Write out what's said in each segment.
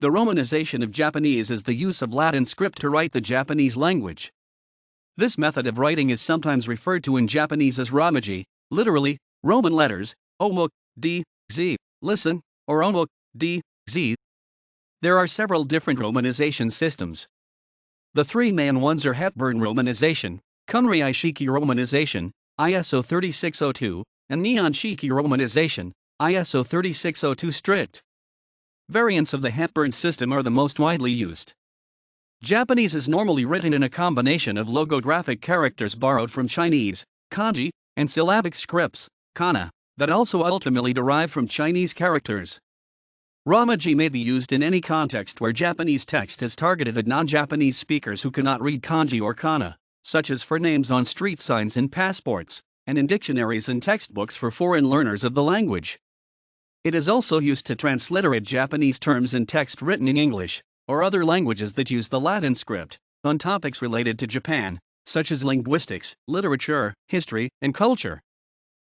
The Romanization of Japanese is the use of Latin script to write the Japanese language. This method of writing is sometimes referred to in Japanese as Rōmaji, literally, Roman letters, ōma, d, z, listen, or ōma, d, z. There are several different romanization systems. The three main ones are Hepburn Romanization, Kunrei-shiki Romanization, ISO 3602, and Nihon-shiki Romanization, ISO 3602 strict. Variants of the Hepburn system are the most widely used. Japanese is normally written in a combination of logographic characters borrowed from Chinese, kanji, and syllabic scripts, kana, that also ultimately derive from Chinese characters. Rōmaji may be used in any context where Japanese text is targeted at non-Japanese speakers who cannot read kanji or kana, such as for names on street signs and passports, and in dictionaries and textbooks for foreign learners of the language. It is also used to transliterate Japanese terms in text written in English, or other languages that use the Latin script, on topics related to Japan, such as linguistics, literature, history, and culture.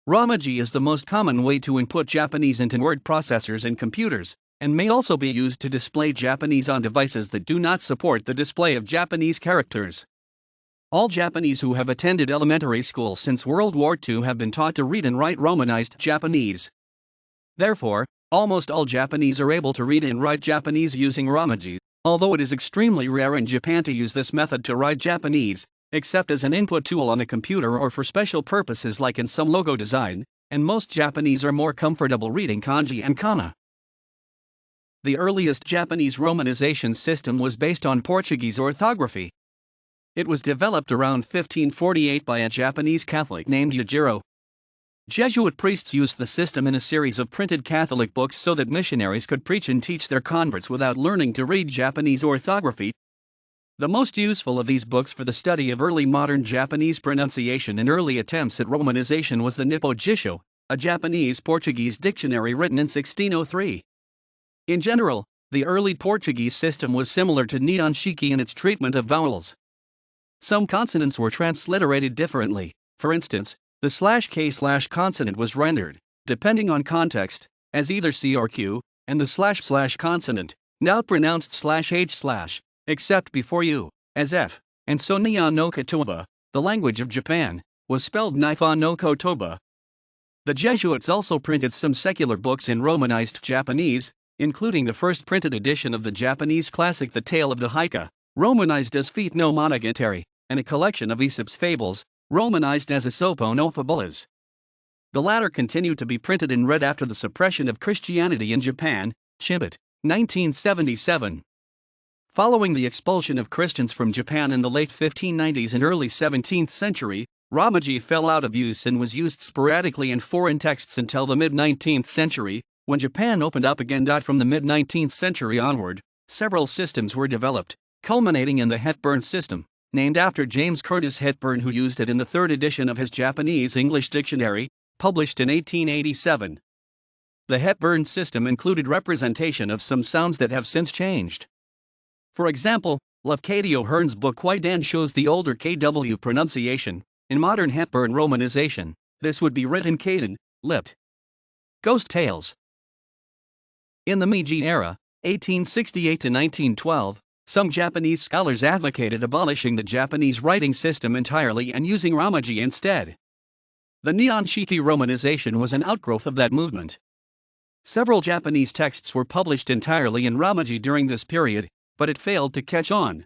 Rōmaji is the most common way to input Japanese into word processors and computers, and may also be used to display Japanese on devices that do not support the display of Japanese characters. All Japanese who have attended elementary school since World War II have been taught to read and write Romanized Japanese. Therefore, almost all Japanese are able to read and write Japanese using Rōmaji, although it is extremely rare in Japan to use this method to write Japanese, except as an input tool on a computer or for special purposes like in some logo design, and most Japanese are more comfortable reading kanji and kana. The earliest Japanese romanization system was based on Portuguese orthography. It was developed around 1548 by a Japanese Catholic named Yujiro. Jesuit priests used the system in a series of printed Catholic books so that missionaries could preach and teach their converts without learning to read Japanese orthography. The most useful of these books for the study of early modern Japanese pronunciation and early attempts at romanization was the Nippo-jisho, a Japanese-Portuguese dictionary written in 1603. In general, the early Portuguese system was similar to Nihon-shiki in its treatment of vowels. Some consonants were transliterated differently. For instance, the /k/ consonant was rendered, depending on context, as either C or Q, and the / consonant, now pronounced /h/, except before U, as F, and so Nihon no Kotoba, the language of Japan, was spelled Nihon no Kotoba. The Jesuits also printed some secular books in Romanized Japanese, including the first printed edition of the Japanese classic The Tale of the Heike, romanized as Feet no Monogatari, and a collection of Aesop's fables, romanized as Aesopo no Fabulas. The latter continued to be printed and read after the suppression of Christianity in Japan, Shibut, 1977. Following the expulsion of Christians from Japan in the late 1590s and early 17th century, Rōmaji fell out of use and was used sporadically in foreign texts until the mid-19th century, when Japan opened up again. From the mid-19th century onward, several systems were developed, culminating in the Hepburn System, named after James Curtis Hepburn, who used it in the third edition of his Japanese-English dictionary, published in 1887. The Hepburn System included representation of some sounds that have since changed. For example, Lafcadio Hearn's book Kwaidan shows the older KW pronunciation. In modern Hepburn romanization, this would be written Kaden, lipped. Ghost Tales. In the Meiji era, 1868 to 1912, some Japanese scholars advocated abolishing the Japanese writing system entirely and using Rōmaji instead. The Nihon-shiki romanization was an outgrowth of that movement. Several Japanese texts were published entirely in Rōmaji during this period, but it failed to catch on.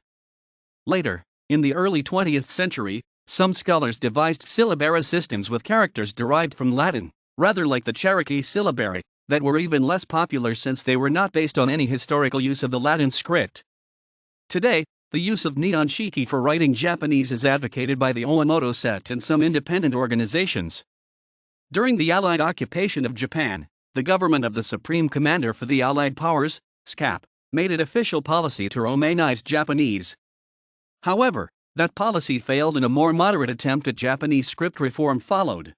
Later, in the early 20th century, some scholars devised syllabary systems with characters derived from Latin, rather like the Cherokee syllabary, that were even less popular since they were not based on any historical use of the Latin script. Today, the use of Nihon-shiki for writing Japanese is advocated by the Owamoto sect and some independent organizations. During the Allied occupation of Japan, the government of the Supreme Commander for the Allied Powers, SCAP, made it official policy to Romanize Japanese. However, that policy failed and a more moderate attempt at Japanese script reform followed.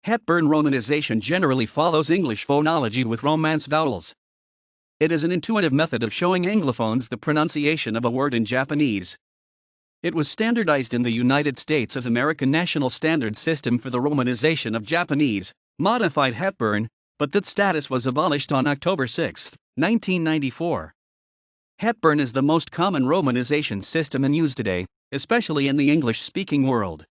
Hepburn romanization generally follows English phonology with Romance vowels. It is an intuitive method of showing Anglophones the pronunciation of a word in Japanese. It was standardized in the United States as American National Standard System for the Romanization of Japanese, modified Hepburn, but that status was abolished on October 6, 1994. Hepburn is the most common romanization system in use today, especially in the English-speaking world.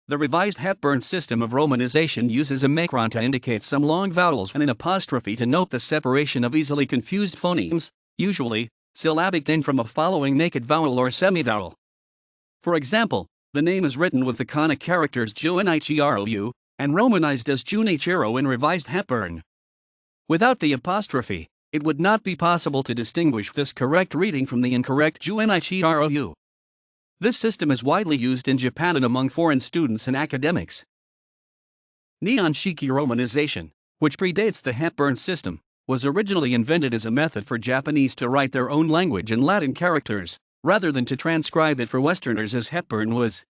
The revised Hepburn system of romanization uses a macron to indicate some long vowels and an apostrophe to note the separation of easily confused phonemes, usually syllabic then from a following naked vowel or semivowel. For example, the name is written with the kana characters Junichiro and romanized as Junichiro in revised Hepburn. Without the apostrophe, it would not be possible to distinguish this correct reading from the incorrect Junichiro. This system is widely used in Japan and among foreign students and academics. Nihon-shiki romanization, which predates the Hepburn system, was originally invented as a method for Japanese to write their own language in Latin characters, rather than to transcribe it for Westerners as Hepburn was.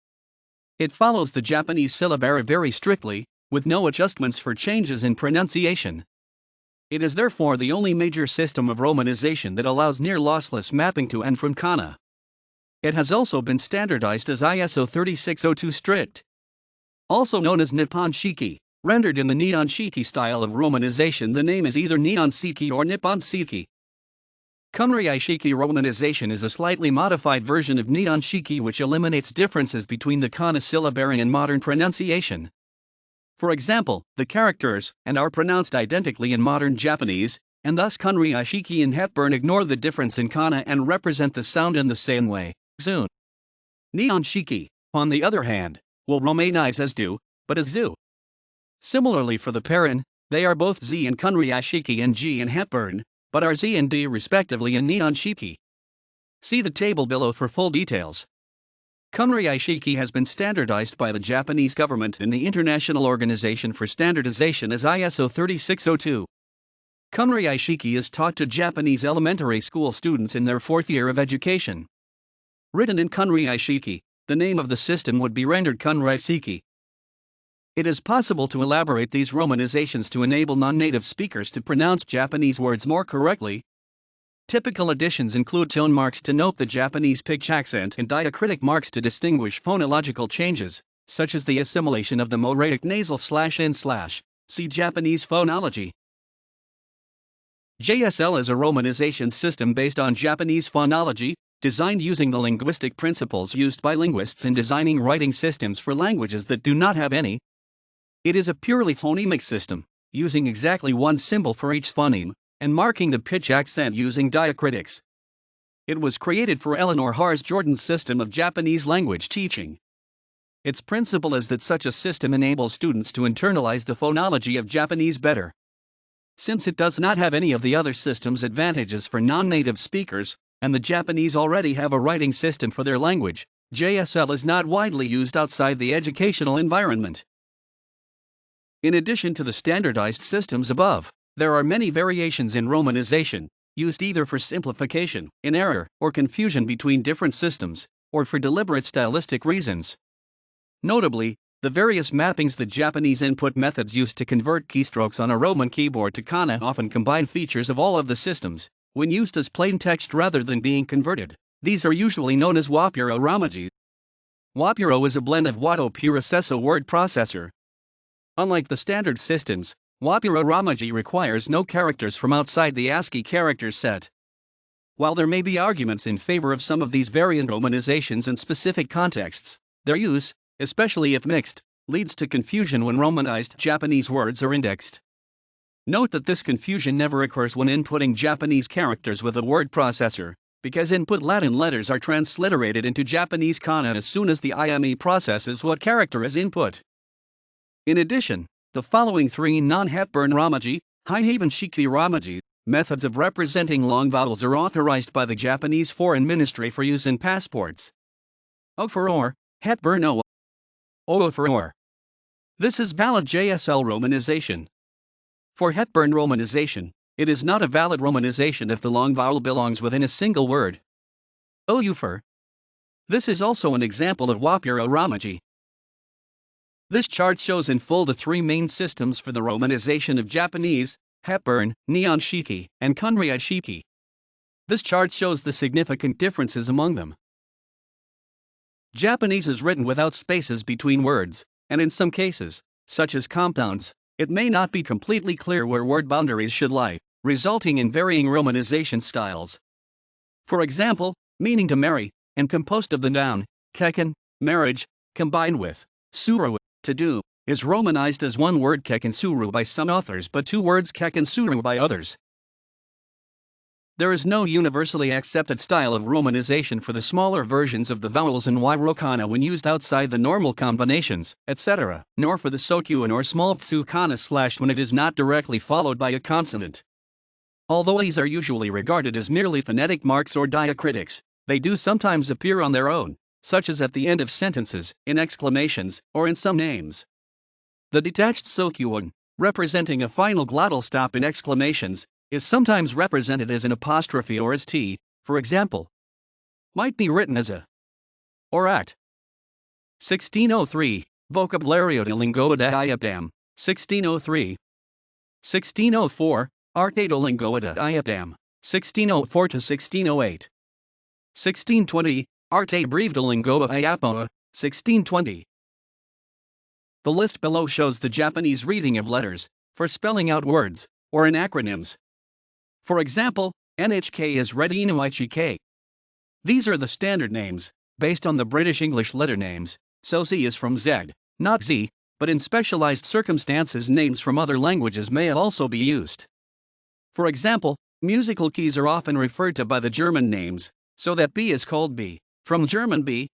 It follows the Japanese syllabary very strictly, with no adjustments for changes in pronunciation. It is therefore the only major system of romanization that allows near lossless mapping to and from kana. It has also been standardized as ISO 3602 strict. Also known as Nippon-shiki, rendered in the Nihon-shiki style of romanization, the name is either Nihon-shiki or Nippon-shiki. Kunrei-shiki romanization is a slightly modified version of Nihon-shiki which eliminates differences between the kana syllabary and modern pronunciation. For example, the characters and are pronounced identically in modern Japanese, and thus Kunrei-shiki and Hepburn ignore the difference in kana and represent the sound in the same way. Soon. Nihon-shiki, on the other hand, will romanize as do, but as zu. Similarly for the parent, they are both z in Kunrei-shiki and g in Hepburn, but are z and d respectively in Nihon-shiki. See the table below for full details. Kunrei-shiki has been standardized by the Japanese government and the International Organization for Standardization as ISO 3602. Kunrei-shiki is taught to Japanese elementary school students in their fourth year of education. Written in Kunrei-shiki, the name of the system would be rendered Kunrei-shiki. It is possible to elaborate these romanizations to enable non-native speakers to pronounce Japanese words more correctly. Typical additions include tone marks to note the Japanese pitch accent and diacritic marks to distinguish phonological changes, such as the assimilation of the moratic nasal /n/. See Japanese phonology. JSL is a romanization system based on Japanese phonology, designed using the linguistic principles used by linguists in designing writing systems for languages that do not have any. It is a purely phonemic system, using exactly one symbol for each phoneme, and marking the pitch accent using diacritics. It was created for Eleanor Hars Jordan's system of Japanese language teaching. Its principle is that such a system enables students to internalize the phonology of Japanese better. Since it does not have any of the other system's advantages for non-native speakers, and the Japanese already have a writing system for their language, JSL is not widely used outside the educational environment. In addition to the standardized systems above, there are many variations in romanization, used either for simplification, in error, or confusion between different systems, or for deliberate stylistic reasons. Notably, the various mappings the Japanese input methods use to convert keystrokes on a Roman keyboard to kana often combine features of all of the systems, when used as plain text rather than being converted. These are usually known as Wapuro Rōmaji. Wapuro is a blend of Wato Puracesso word processor. Unlike the standard systems, Wapuro Rōmaji requires no characters from outside the ASCII character set. While there may be arguments in favor of some of these variant romanizations in specific contexts, their use, especially if mixed, leads to confusion when romanized Japanese words are indexed. Note that this confusion never occurs when inputting Japanese characters with a word processor, because input Latin letters are transliterated into Japanese kana as soon as the IME processes what character is input. In addition, the following three non-Hepburn Rōmaji, Nihon-shiki Rōmaji, methods of representing long vowels are authorized by the Japanese Foreign Ministry for use in passports. O for or, Hepburn O. O for or. This is valid JSL romanization. For Hepburn romanization, it is not a valid romanization if the long vowel belongs within a single word. OU for. This is also an example of Wapuro Rōmaji. This chart shows in full the three main systems for the romanization of Japanese: Hepburn, Nihon-shiki, and Kunrei-shiki. This chart shows the significant differences among them. Japanese is written without spaces between words, and in some cases, such as compounds, it may not be completely clear where word boundaries should lie, resulting in varying romanization styles. For example, meaning to marry, and composed of the noun, kekken, marriage, combined with suru, to do, is romanized as one word kekken suru by some authors but two words kekken suru by others. There is no universally accepted style of romanization for the smaller versions of the vowels in kana when used outside the normal combinations, etc., nor for the sokyuan or small psu kana / when it is not directly followed by a consonant. Although these are usually regarded as merely phonetic marks or diacritics, they do sometimes appear on their own, such as at the end of sentences, in exclamations, or in some names. The detached sokyuan, representing a final glottal stop in exclamations, is sometimes represented as an apostrophe or as t, for example. Might be written as a or at. 1603, Vocabulario de Língua de Iapam, 1603. 1604, Arte de Língua de Iapam, 1604 to 1608. 1620, Arte Breve de Língua de Iapam, 1620. The list below shows the Japanese reading of letters, for spelling out words, or in acronyms. For example, NHK is read Nihon-shiki. These are the standard names, based on the British English letter names, so Z is from Z, not Z, but in specialized circumstances names from other languages may also be used. For example, musical keys are often referred to by the German names, so that B is called B, from German B,